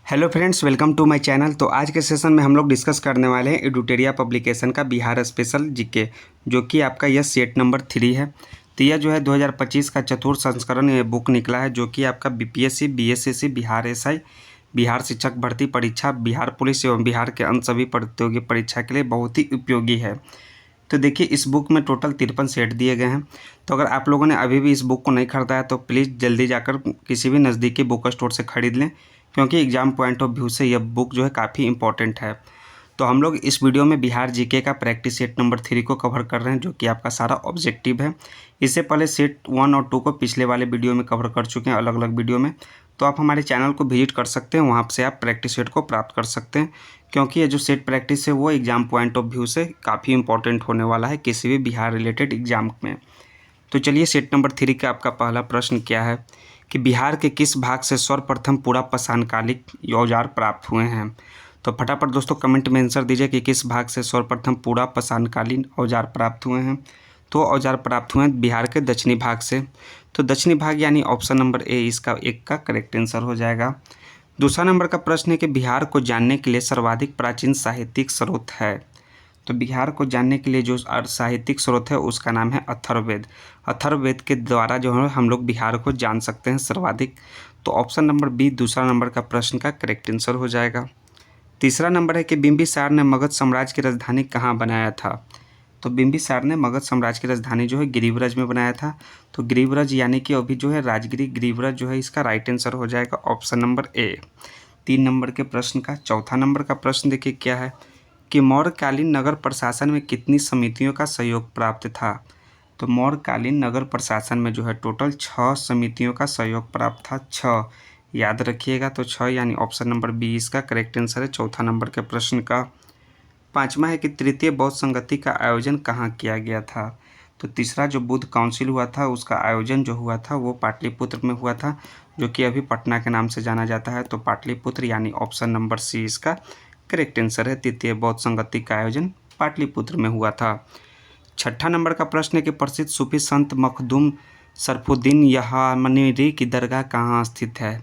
Hello friends, welcome to my channel. तो आज के सेशन में हम लोग डिस्कस करने वाले हैं एडुटेरिया पब्लिकेशन का बिहार स्पेशल जीके, जो कि आपका यह सेट नंबर 3 है। तो यह जो है 2025 का चतुर्थ संस्करण ये बुक निकला है, जो कि आपका BPSC, BSSC, Bihar SI, Bihar शिक्षक भर्ती परीक्षा, बिहार पुलिस एवं बिहार के अन्य सभी प्रतियोगी परीक्षा के लिए बहुत ही उपयोगी है। तो देखिए, इस बुक में टोटल 53 सेट दिए गए हैं। तो अगर आप लोगों ने अभी भी इस बुक को नहीं खरीदा है तो प्लीज़ जल्दी जाकर किसी भी नज़दीकी बुक स्टोर से ख़रीद लें, क्योंकि एग्ज़ाम पॉइंट ऑफ व्यू से यह बुक जो है काफ़ी इंपॉर्टेंट है। तो हम लोग इस वीडियो में बिहार जीके का प्रैक्टिस सेट नंबर 3 को कवर कर रहे हैं, जो कि आपका सारा ऑब्जेक्टिव है। इससे पहले सेट 1 और 2 को पिछले वाले वीडियो में कवर कर चुके हैं, अलग अलग वीडियो में। तो आप हमारे चैनल को विजिट कर सकते हैं, वहाँ से आप प्रैक्टिस सेट को प्राप्त कर सकते हैं, क्योंकि ये जो सेट प्रैक्टिस है वो एग्ज़ाम पॉइंट ऑफ व्यू से काफ़ी इंपॉर्टेंट होने वाला है किसी भी बिहार रिलेटेड एग्ज़ाम में। तो चलिए, सेट नंबर 3 का आपका पहला प्रश्न क्या है कि बिहार के किस भाग से सर्वप्रथम पूरा पाषाणकालिक औजार प्राप्त हुए हैं। तो फटाफट दोस्तों कमेंट में आंसर दीजिए कि किस भाग से सर्वप्रथम पूरा पाषाणकालीन औजार प्राप्त हुए हैं। तो औजार प्राप्त हुए हैं बिहार के दक्षिणी भाग से। तो दक्षिणी भाग यानी ऑप्शन नंबर ए इसका एक का करेक्ट आंसर हो जाएगा। दूसरा नंबर का प्रश्न है कि बिहार को जानने के लिए सर्वाधिक प्राचीन साहित्यिक स्रोत है। तो बिहार को जानने के लिए जो साहित्यिक स्रोत है उसका नाम है अथर्ववेद। अथर्ववेद के द्वारा जो है हम लोग बिहार को जान सकते हैं सर्वाधिक। तो ऑप्शन नंबर बी दूसरा नंबर का प्रश्न का करेक्ट आंसर हो जाएगा। तीसरा नंबर है कि बिंबिसार ने मगध साम्राज्य की राजधानी कहाँ बनाया था। तो बिंबिसार ने मगध साम्राज्य की राजधानी जो है गिरिव्रज में बनाया था। तो गिरिव्रज यानी कि अभी जो है राजगिरी गिरिव्रज जो है इसका राइट आंसर हो जाएगा ऑप्शन नंबर ए। 3 नंबर के प्रश्न का चौथा नंबर का प्रश्न देखिए क्या है कि मौर्यकालीन नगर प्रशासन में कितनी समितियों का सहयोग प्राप्त था। तो मौर्यकालीन नगर प्रशासन में जो है टोटल 6 समितियों का सहयोग प्राप्त था। 6 याद रखिएगा। तो 6 यानी ऑप्शन नंबर बी इसका करेक्ट आंसर है चौथा नंबर के प्रश्न का। पाँचवा है कि तृतीय बौद्ध संगति का आयोजन कहाँ किया गया था। तो तीसरा जो बुद्ध काउंसिल हुआ था उसका आयोजन जो हुआ था वो पाटलिपुत्र में हुआ था, जो कि अभी पटना के नाम से जाना जाता है। तो पाटलिपुत्र यानी ऑप्शन नंबर सी इसका करेक्ट आंसर है। तृतीय बौद्ध संगति का आयोजन पाटलिपुत्र में हुआ था। छठा नंबर का प्रश्न है कि प्रसिद्ध सूफी संत मखदूम सरफुद्दीन यहामनीरी की दरगाह कहाँ स्थित है।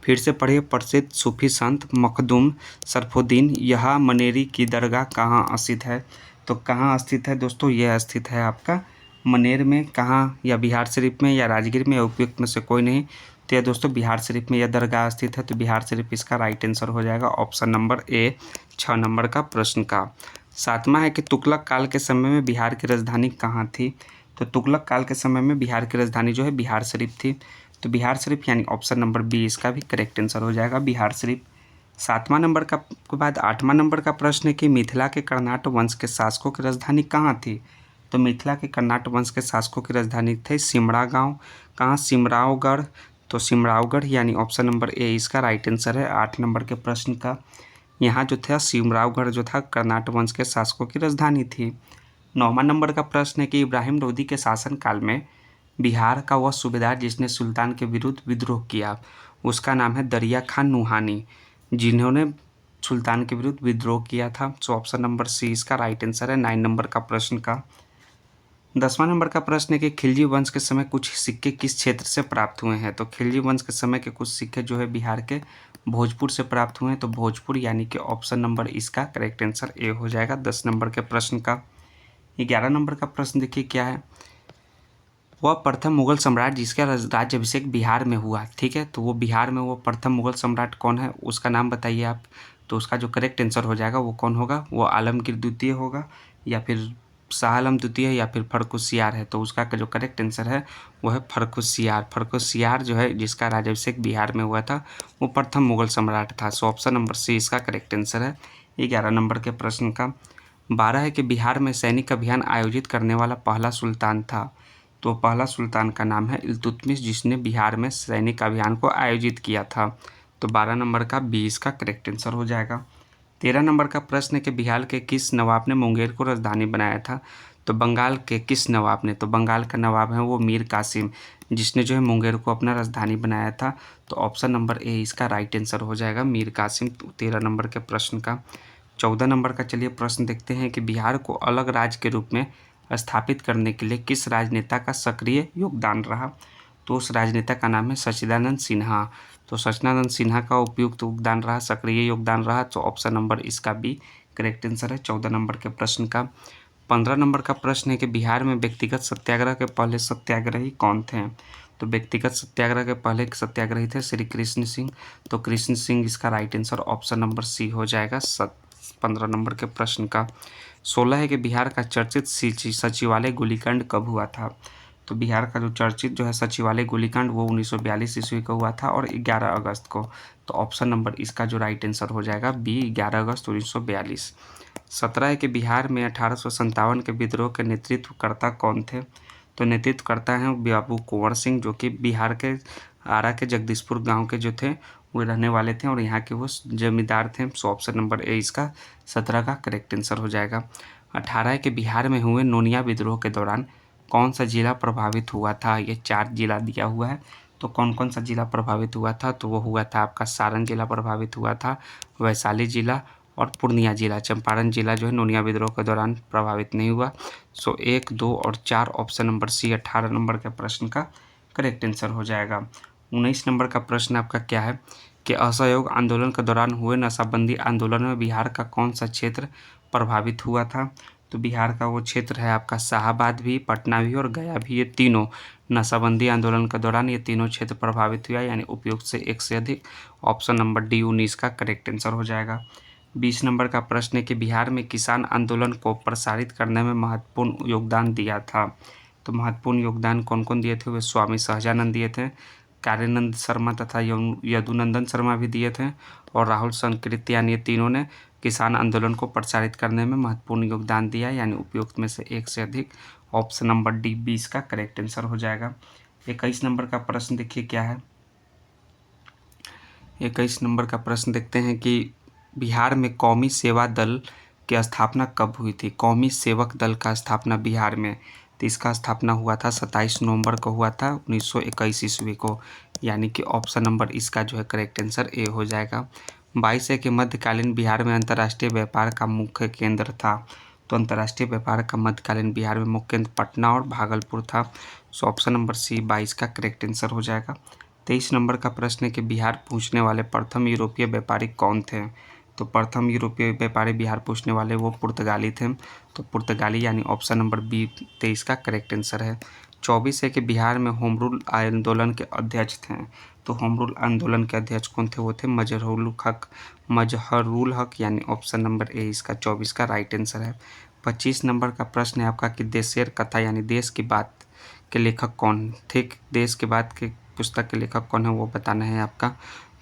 फिर से पढ़िए, प्रसिद्ध सूफी संत मखदूम सरफुद्दीन यहामनीरी की दरगाह कहाँ स्थित है। तो कहाँ स्थित है दोस्तों, यह स्थित है आपका मनेर में। कहाँ, या बिहार शरीफ में या राजगीर में, या उपयुक्त में से कोई नहीं। तो यह दोस्तों बिहार शरीफ में यह दरगाह स्थित है। तो बिहार शरीफ इसका राइट आंसर हो जाएगा ऑप्शन नंबर ए 6 नंबर का प्रश्न का। सातवां है कि तुगलक काल के समय में बिहार की राजधानी कहाँ थी। तो तुगलक काल के समय में बिहार की राजधानी जो है बिहार शरीफ थी। तो बिहार शरीफ यानी ऑप्शन नंबर बी इसका भी करेक्ट आंसर हो जाएगा बिहार शरीफ। सातवां नंबर का के बाद आठवां नंबर का प्रश्न है कि मिथिला के कर्नाट वंश के शासकों की राजधानी कहाँ थी। तो मिथिला के कर्नाट वंश के शासकों की राजधानी थे सिमरा गाँव। कहाँ, सिमरावगढ़। तो सिमरावगढ़ यानी ऑप्शन नंबर ए इसका राइट आंसर है 8 नंबर के प्रश्न का। यहाँ जो था सिमरावगढ़ जो था कर्नाट वंश के शासकों की राजधानी थी। 9वां नंबर का प्रश्न है कि इब्राहिम लोदी के शासनकाल में बिहार का वह सूबेदार जिसने सुल्तान के विरुद्ध विद्रोह किया उसका नाम है दरिया खान नुहानी, जिन्होंने सुल्तान के विरुद्ध विद्रोह किया था। सो ऑप्शन नंबर सी इसका राइट आंसर है 9 नंबर का प्रश्न का। 10वां नंबर का प्रश्न है कि खिलजी वंश के समय कुछ सिक्के किस क्षेत्र से प्राप्त हुए हैं। तो खिलजी वंश के समय के कुछ सिक्के जो है बिहार के भोजपुर से प्राप्त हुए हैं। तो भोजपुर यानी कि ऑप्शन नंबर इसका करेक्ट आंसर ए हो जाएगा 10 नंबर के प्रश्न का। 11 नंबर का प्रश्न देखिए क्या है, वह प्रथम मुगल सम्राट जिसका राज्याभिषेक बिहार में हुआ, ठीक है। तो वो बिहार में वो प्रथम मुगल सम्राट कौन है, उसका नाम बताइए आप। तो उसका जो करेक्ट आंसर हो जाएगा वो कौन होगा, वो आलमगीर द्वितीय होगा, या फिर शाह आलम द्वितीय, या फिर फर्रुखसियार है। तो उसका जो करेक्ट आंसर है वो है फर्रुखसियार। फर्रुखसियार जो है जिसका राज्याभिषेक बिहार में हुआ था वो प्रथम मुगल सम्राट था। सो ऑप्शन नंबर सी इसका करेक्ट आंसर है 11 नंबर के प्रश्न का। 12 है कि बिहार में सैनिक अभियान आयोजित करने वाला पहला सुल्तान था। तो पहला सुल्तान का नाम है इल्तुतमिश, जिसने बिहार में सैनिक अभियान को आयोजित किया था। तो 12 नंबर का 20 का करेक्ट आंसर हो जाएगा। 13 नंबर का प्रश्न है कि बिहार के किस नवाब ने मुंगेर को राजधानी बनाया था। तो बंगाल के किस नवाब ने, तो बंगाल का नवाब है वो मीर कासिम, जिसने जो है मुंगेर को अपना राजधानी बनाया था। तो ऑप्शन नंबर ए इसका राइट आंसर हो जाएगा मीर कासिम 13 नंबर के प्रश्न का। 14 नंबर का चलिए प्रश्न देखते हैं कि बिहार को अलग राज्य के रूप में स्थापित करने के लिए किस राजनेता का सक्रिय योगदान रहा। तो उस राजनेता का नाम है सच्चिदानंद सिन्हा। तो सच्चिदानंद सिन्हा का उपयुक्त योगदान रहा, सक्रिय योगदान रहा, तो ऑप्शन नंबर इसका बी करेक्ट आंसर है 14 नंबर के प्रश्न का। 15 नंबर का प्रश्न है कि बिहार में व्यक्तिगत सत्याग्रह के पहले सत्याग्रही कौन थे? तो व्यक्तिगत सत्याग्रह के पहले सत्याग्रही थे श्री कृष्ण सिंह। तो कृष्ण सिंह इसका right answer option number C हो जाएगा 15 नंबर के प्रश्न का। 16 है कि बिहार का चर्चित सचिवालय गोलीकांड कब हुआ था? तो बिहार का जो चर्चित जो है सचिवालय गोलीकांड वो 1942 ईस्वी को हुआ था और 11 अगस्त को। तो ऑप्शन नंबर इसका जो राइट आंसर हो जाएगा बी 11 अगस्त 1942। 17 है कि बिहार में 1857 के विद्रोह के नेतृत्वकर्ता कौन थे? तो नेतृत्वकर्ता हैं बाबू कुंवर सिंह, जो कि बिहार के आरा के जगदीशपुर गांव के जो थे वो रहने वाले थे और यहाँ के वो जमींदार थे। सो ऑप्शन नंबर ए इसका 17 का करेक्ट आंसर हो जाएगा। 18 है कि बिहार में हुए नोनिया विद्रोह के दौरान कौन सा जिला प्रभावित हुआ था? ये 4 जिला दिया हुआ है, तो कौन कौन सा जिला प्रभावित हुआ था? तो वो हुआ था आपका सारण जिला प्रभावित हुआ था, वैशाली जिला और पूर्णिया जिला। चंपारण जिला जो है नोनिया विद्रोह के दौरान प्रभावित नहीं हुआ। सो 1, 2 और 4 ऑप्शन नंबर सी 18 नंबर के प्रश्न का करेक्ट आंसर हो जाएगा। 19 नंबर का प्रश्न आपका क्या है कि असहयोग आंदोलन के दौरान हुए नशाबंदी आंदोलन में बिहार का कौन सा क्षेत्र प्रभावित हुआ था? तो बिहार का वो क्षेत्र है आपका शाहाबाद भी, पटना भी और गया भी। ये तीनों नशाबंदी आंदोलन के दौरान ये तीनों क्षेत्र प्रभावित हुआ, यानी उपयुक्त से एक से अधिक। ऑप्शन नंबर डी 19 का करेक्ट आंसर हो जाएगा। 20 नंबर का प्रश्न है कि बिहार में किसान आंदोलन को प्रसारित करने में महत्वपूर्ण योगदान दिया था। तो महत्वपूर्ण योगदान कौन कौन दिए थे? वे स्वामी सहजानंद दिए थे, कार्यानंद शर्मा तथा यदुनंदन शर्मा भी दिए थे और राहुल संकृत्यान, ये तीनों ने किसान आंदोलन को प्रसारित करने में महत्वपूर्ण योगदान दिया, यानी उपयुक्त में से एक से अधिक। ऑप्शन नंबर डी 20 का करेक्ट आंसर हो जाएगा। 21 नंबर का प्रश्न देखिए क्या है। 21 नंबर का प्रश्न देखते हैं कि बिहार में कौमी सेवा दल की स्थापना कब हुई थी? कौमी सेवक दल का स्थापना बिहार में, तो इसका स्थापना हुआ था 27 नवंबर को हुआ था 1921 ईस्वी को, यानी कि ऑप्शन नंबर इसका जो है करेक्ट आंसर ए हो जाएगा। 22 है कि मध्यकालीन बिहार में अंतर्राष्ट्रीय व्यापार का मुख्य केंद्र था। तो अंतर्राष्ट्रीय व्यापार का मध्यकालीन बिहार में मुख्य केंद्र पटना और भागलपुर था। सो ऑप्शन नंबर सी 22 का करेक्ट आंसर हो जाएगा। 23 नंबर का प्रश्न है कि बिहार पहुंचने वाले प्रथम यूरोपीय व्यापारी कौन थे? तो प्रथम यूरोपीय व्यापारी बिहार पहुंचने वाले वो पुर्तगाली थे। तो पुर्तगाली, यानी ऑप्शन नंबर बी 23 का करेक्ट आंसर है। 24 है कि बिहार में होम रूल आंदोलन के अध्यक्ष थे। तो होम रूल आंदोलन के अध्यक्ष कौन थे? वो थे मजहरुल हक, यानी ऑप्शन नंबर ए इसका 24 का राइट आंसर है। 25 नंबर का प्रश्न है आपका कि देशेर कथा यानी देश की बात के लेखक कौन थे? देश की बात के पुस्तक के लेखक कौन है वो बताना है आपका।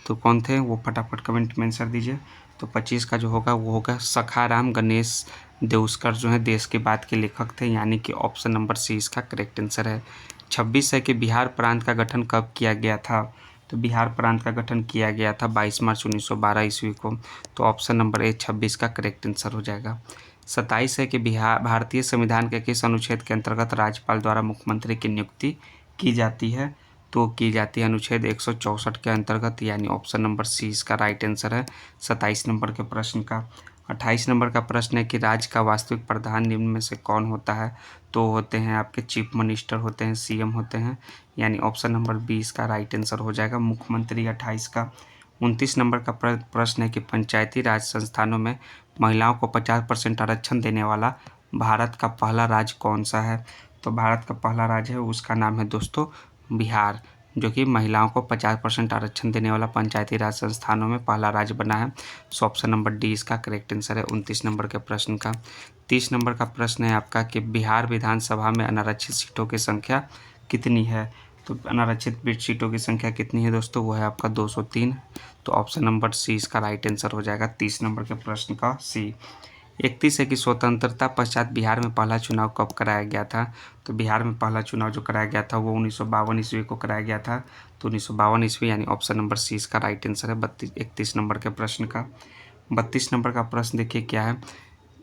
तो कौन थे वो फटाफट कमेंट में आंसर दीजिए। तो 25 का जो होगा वो होगा सखाराम गणेश देउस्कर, जो है देश की बात के लेखक थे, यानी कि ऑप्शन नंबर सी इसका करेक्ट आंसर है। 26 है कि बिहार प्रांत का गठन कब किया गया था? तो बिहार प्रांत का गठन किया गया था 22 मार्च 1912 ईस्वी को। तो ऑप्शन नंबर ए 26 का करेक्ट आंसर हो जाएगा। 27 है कि बिहार भारतीय संविधान के किस अनुच्छेद के अंतर्गत राज्यपाल द्वारा मुख्यमंत्री की नियुक्ति की जाती है? तो की जाती है अनुच्छेद 164 के अंतर्गत, यानी ऑप्शन नंबर सी इसका राइट आंसर है 27 नंबर के प्रश्न का। 28 नंबर का प्रश्न है कि राज्य का वास्तविक प्रधान निम्न में से कौन होता है? तो होते हैं आपके चीफ मिनिस्टर होते हैं, सीएम होते हैं, यानी ऑप्शन नंबर बी इसका राइट आंसर हो जाएगा मुख्यमंत्री 28 का। 29 नंबर का प्रश्न है कि पंचायती राज संस्थानों में महिलाओं को 50% आरक्षण देने वाला भारत का पहला राज्य कौन सा है? तो भारत का पहला राज्य है उसका नाम है दोस्तों बिहार, जो कि महिलाओं को 50% आरक्षण देने वाला पंचायती राज संस्थानों में पहला राज्य बना है। सो ऑप्शन नंबर डी इसका करेक्ट आंसर है 29 नंबर के प्रश्न का। 30 नंबर का प्रश्न है आपका कि बिहार विधानसभा में अनारक्षित सीटों की संख्या कितनी है? तो अनारक्षित सीटों की संख्या कितनी है दोस्तों? वो है आपका 203। तो ऑप्शन नंबर सी इसका राइट आंसर हो जाएगा 30 नंबर के प्रश्न का सी। 31 है कि स्वतंत्रता पश्चात बिहार में पहला चुनाव कब कराया गया था? तो बिहार में पहला चुनाव जो कराया गया था वो 1952 ईस्वी को कराया गया था। तो 1952 ईस्वी, यानी ऑप्शन नंबर सी इसका राइट आंसर है 31 नंबर के प्रश्न का। 32 नंबर का प्रश्न देखिए क्या है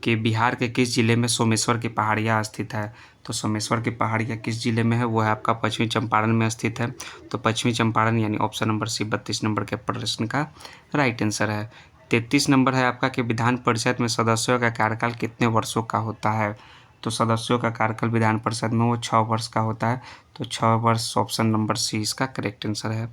कि बिहार के किस जिले में सोमेश्वर की पहाड़ियाँ स्थित है? तो सोमेश्वर की पहाड़ियाँ किस जिले में है? वो है आपका पश्चिमी चंपारण में स्थित है। तो पश्चिमी चंपारण, यानी ऑप्शन नंबर सी 32 नंबर के प्रश्न का राइट आंसर है। 33 नंबर है आपका कि विधान परिषद में सदस्यों का कार्यकाल कितने वर्षों का होता है? तो सदस्यों का कार्यकाल विधान परिषद में वो 6 वर्ष का होता है। तो 6 वर्ष ऑप्शन नंबर सी इसका करेक्ट आंसर है।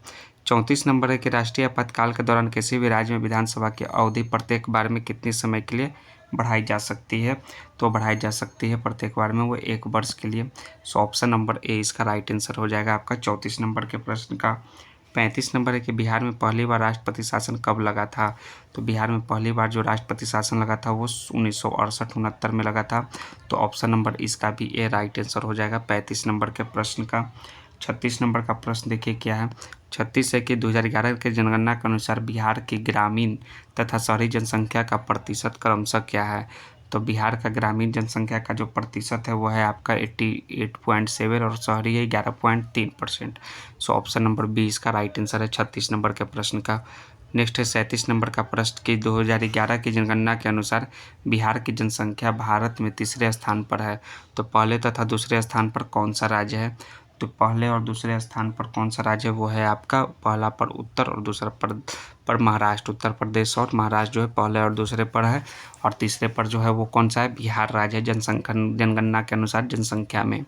34 नंबर है कि राष्ट्रीय आपातकाल के दौरान किसी भी राज्य में विधानसभा की अवधि प्रत्येक बार में कितने समय के लिए बढ़ाई जा सकती है? तो बढ़ाई जा सकती है प्रत्येक बार में वो 1 वर्ष के लिए। सो ऑप्शन नंबर ए इसका राइट आंसर हो जाएगा आपका 34 नंबर के प्रश्न का। 35 नंबर है कि बिहार में पहली बार राष्ट्रपति शासन कब लगा था? तो बिहार में पहली बार जो राष्ट्रपति शासन लगा था वो 1968-69 में लगा था। तो ऑप्शन नंबर इसका भी ए राइट आंसर हो जाएगा 35 नंबर के प्रश्न का। 36 नंबर का प्रश्न देखिए क्या है। 36 है कि 2011 के जनगणना के अनुसार बिहार की ग्रामीण तथा शहरी जनसंख्या का प्रतिशत क्रमशः क्या है? तो बिहार का ग्रामीण जनसंख्या का जो प्रतिशत है वो है आपका 88.7 और शहरी है 11.3%। सो ऑप्शन नंबर बी इसका राइट आंसर है 36 नंबर के प्रश्न का। नेक्स्ट है 37 नंबर का प्रश्न कि 2011 की जनगणना के अनुसार बिहार की जनसंख्या भारत में तीसरे स्थान पर है। तो पहले तथा दूसरे स्थान पर कौन सा राज्य है? तो पहले और दूसरे स्थान पर कौन सा राज्य वो है आपका, पहला पर उत्तर और दूसरा पर महाराष्ट्र। उत्तर प्रदेश और महाराष्ट्र जो है पहले और दूसरे पर है, और तीसरे पर जो है वो कौन सा है, बिहार राज्य है जनगणना के अनुसार जनसंख्या में।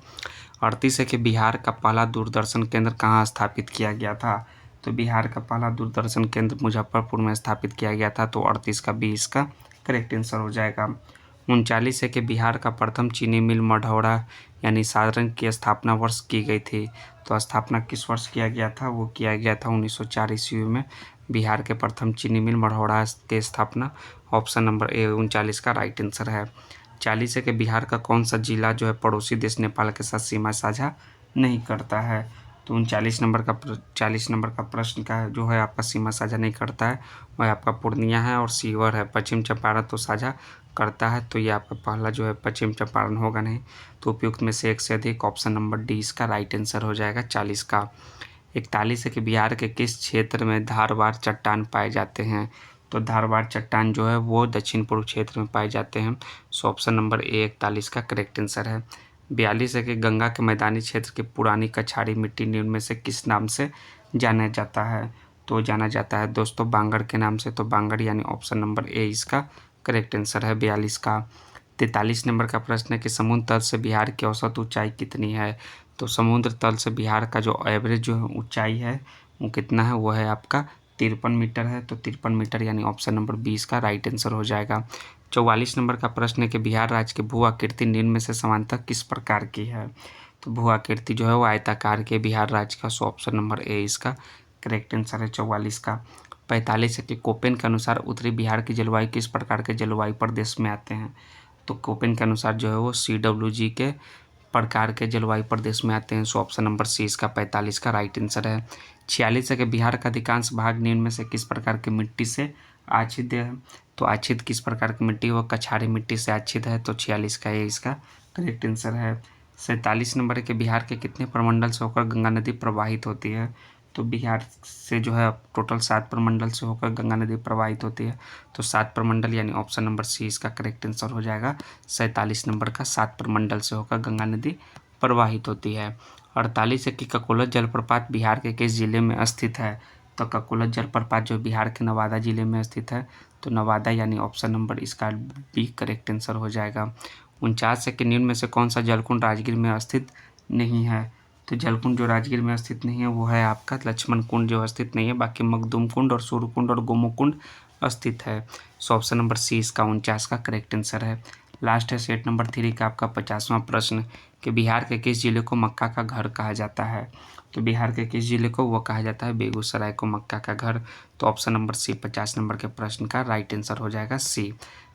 38 है कि बिहार का पहला दूरदर्शन केंद्र कहाँ स्थापित किया गया था? तो बिहार का पहला दूरदर्शन केंद्र मुजफ्फरपुर में स्थापित किया गया था। तो 38 का बी इसका करेक्ट आंसर हो जाएगा। 39 है कि बिहार का प्रथम चीनी मिल मढ़ौरा यानी सारण की स्थापना वर्ष की गई थी। तो स्थापना किस वर्ष किया गया था? वो किया गया था 1904 ईस्वी में बिहार के प्रथम चीनी मिल मढ़ौरा की स्थापना। ऑप्शन नंबर ए 39 का राइट आंसर है। 40 है कि बिहार का कौन सा जिला जो है पड़ोसी देश नेपाल के साथ सीमा साझा नहीं करता है? तो 40 नंबर का प्रश्न का जो है आपका सीमा साझा नहीं करता है वह आपका पूर्णिया है और सीवर है। पश्चिम चंपारण तो साझा करता है, तो ये आपका पहला जो है पश्चिम चंपारण होगा नहीं। तो उपयुक्त में से एक से अधिक, ऑप्शन नंबर डी इसका राइट आंसर हो जाएगा 40 का। 41 है कि बिहार के किस क्षेत्र में धारवाड़ चट्टान पाए जाते हैं? तो धारवाड़ चट्टान जो है वो दक्षिण पूर्व क्षेत्र में पाए जाते हैं। सो ऑप्शन नंबर ए 41 का करेक्ट आंसर है। 42 है कि गंगा के मैदानी क्षेत्र की पुरानी कछारी मिट्टी निम्न में से किस नाम से जाना जाता है? तो जाना जाता है दोस्तों बांगड़ के नाम से। तो बांगड़ यानी ऑप्शन नंबर ए इसका करेक्ट आंसर है 42 का। 43 नंबर का प्रश्न है कि समुद्र तल से बिहार की औसत ऊंचाई कितनी है? तो समुद्र तल से बिहार का जो एवरेज जो है ऊंचाई है वो कितना है? वो है आपका 53 मीटर है। तो 53 मीटर यानी ऑप्शन नंबर 20 का राइट आंसर हो जाएगा। 44 नंबर का प्रश्न है कि बिहार राज्य की भू आकृति निम्न में से समानतः किस प्रकार की है? तो भू आकृति जो है वो आयताकार के बिहार राज्य का। सो ऑप्शन नंबर ए इसका करेक्ट आंसर है 44 का। 45 है कि कोपेन के अनुसार उत्तरी बिहार की जलवायु किस प्रकार के जलवायु प्रदेश में आते हैं? तो कोपेन के अनुसार जो है वो CWG के प्रकार के जलवायु प्रदेश में आते हैं। सो ऑप्शन नंबर सी इसका 45 का राइट आंसर है। 46 है कि बिहार का अधिकांश भाग निम्न में से किस प्रकार की मिट्टी से आच्छादित है? तो आच्छादित किस प्रकार की मिट्टी? वो कछारी मिट्टी से आच्छादित है। तो 46 का ये इसका करेक्ट आंसर है। 47 नंबर है कि बिहार के कितने प्रमंडल से होकर गंगा नदी प्रवाहित होती है? तो बिहार से जो है टोटल 7 प्रमंडल से होकर गंगा नदी प्रवाहित होती है। तो 7 प्रमंडल यानी ऑप्शन नंबर सी इसका करेक्ट आंसर हो जाएगा। 47 नंबर का 7 प्रमंडल से होकर गंगा नदी प्रवाहित होती है। 48 है कि ककोलत जलप्रपात बिहार के किस जिले में स्थित है? तो ककोलत जलप्रपात जो बिहार के नवादा जिले में स्थित है। तो नवादा यानी ऑप्शन नंबर इसका बी करेक्ट आंसर हो जाएगा। 49 है कि निम्न में से कौन सा जलकुंड राजगीर में स्थित नहीं है? तो जलकुंड जो राजगीर में स्थित नहीं है वो है आपका लक्ष्मण कुंड जो स्थित नहीं है, बाकी मखदूम कुंड और सूर्यकुंड और गोमुकुंड स्थित है। सो ऑप्शन नंबर सी इसका 49 का करेक्ट आंसर है। लास्ट है सेट नंबर 3 का आपका 50वां प्रश्न कि बिहार के किस जिले को मक्का का घर कहा जाता है? तो बिहार के किस जिले को वो कहा जाता है? बेगूसराय को मक्का का घर। तो ऑप्शन नंबर सी 50 नंबर के प्रश्न का राइट आंसर हो जाएगा सी।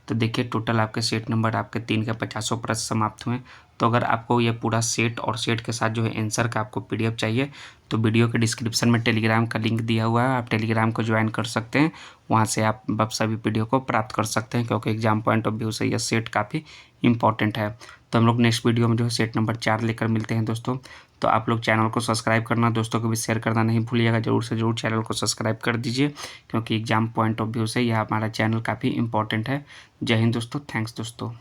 तो देखिए टोटल आपके सेट नंबर आपके 3 के 50 प्रश्न समाप्त हुए। तो अगर आपको ये पूरा सेट और सेट के साथ जो है आंसर का आपको PDF चाहिए तो वीडियो के डिस्क्रिप्शन में टेलीग्राम का लिंक दिया हुआ है, आप टेलीग्राम को ज्वाइन कर सकते हैं। वहाँ से आप सभी PDF को प्राप्त कर सकते हैं, क्योंकि एग्जाम पॉइंट ऑफ व्यू से यह सेट काफ़ी इंपॉर्टेंट है। तो हम लोग नेक्स्ट वीडियो में जो है सेट नंबर 4 लेकर मिलते हैं दोस्तों। तो आप लोग चैनल को सब्सक्राइब करना, दोस्तों को भी शेयर करना नहीं भूलिएगा। जरूर से जरूर चैनल को सब्सक्राइब कर दीजिए, क्योंकि एग्जाम पॉइंट ऑफ व्यू से यह हमारा चैनल काफ़ी इंपॉर्टेंट है। जय हिंद दोस्तों, थैंक्स दोस्तों।